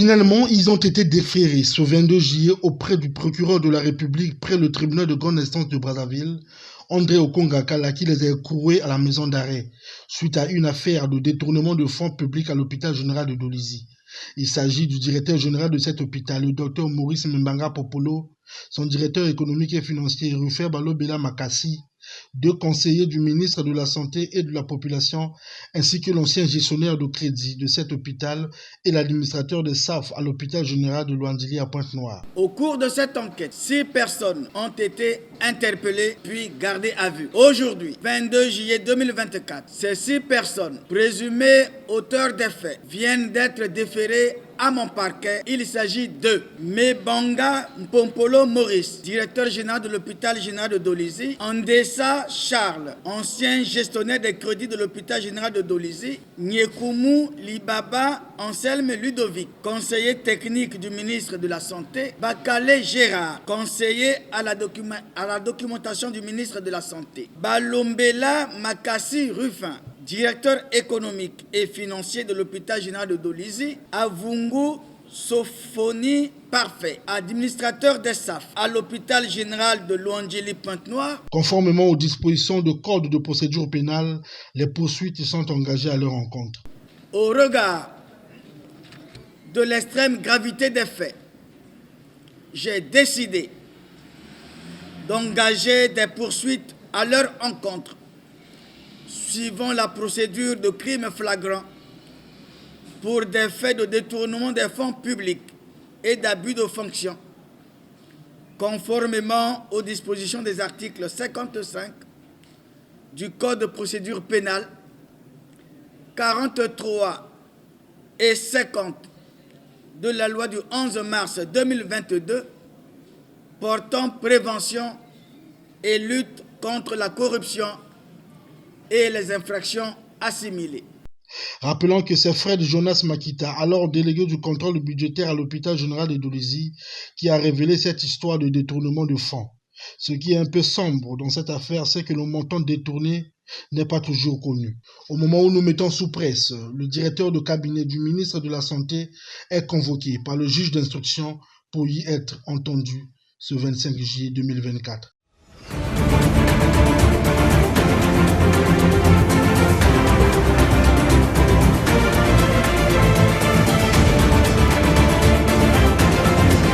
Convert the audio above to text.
Finalement, ils ont été déférés ce 22 juillet auprès du procureur de la République près le tribunal de grande instance de Brazzaville, André Okongakala, qui les a écroués à la maison d'arrêt suite à une affaire de détournement de fonds publics à l'hôpital général de Dolisie. Il s'agit du directeur général de cet hôpital, le docteur Maurice Mbanga Popolo, son directeur économique et financier, Rufai Balobela Makassi, deux conseillers du ministre de la Santé et de la Population, ainsi que l'ancien gestionnaire de crédit de cet hôpital et l'administrateur de SAF à l'hôpital général de Luandili à Pointe-Noire. Au cours de cette enquête, 6 personnes ont été interpellées puis gardées à vue. Aujourd'hui, 22 juillet 2024, ces 6 personnes présumées auteurs des faits viennent d'être déférées à mon parquet. Il s'agit de Mbanga Mpompolo Maurice, directeur général de l'hôpital général de Dolisie, Andessa Charles, ancien gestionnaire des crédits de l'hôpital général de Dolisie, Nyekumu Libaba Anselme Ludovic, conseiller technique du ministre de la Santé, Bakale Gérard, conseiller à la documentation du ministre de la Santé, Balombela Makassi Rufin, directeur économique et financier de l'hôpital général de Dolisie, Avungu Sofoni Parfait, administrateur des SAF à l'hôpital général de Luandili Pointe-Noire. Conformément aux dispositions du Code de procédure pénale, les poursuites sont engagées à leur encontre. Au regard de l'extrême gravité des faits, j'ai décidé d'engager des poursuites à leur encontre suivant la procédure de crime flagrant pour des faits de détournement des fonds publics et d'abus de fonction, conformément aux dispositions des articles 55 du Code de procédure pénale, 43 et 50 de la loi du 11 mars 2022 portant prévention et lutte contre la corruption et les infractions assimilées. Rappelons que c'est Fred Jonas Makita, alors délégué du contrôle budgétaire à l'hôpital général de Dolisie, qui a révélé cette histoire de détournement de fonds. Ce qui est un peu sombre dans cette affaire, c'est que le montant détourné n'est pas toujours connu. Au moment où nous mettons sous presse, le directeur de cabinet du ministre de la Santé est convoqué par le juge d'instruction pour y être entendu ce 25 juillet 2024.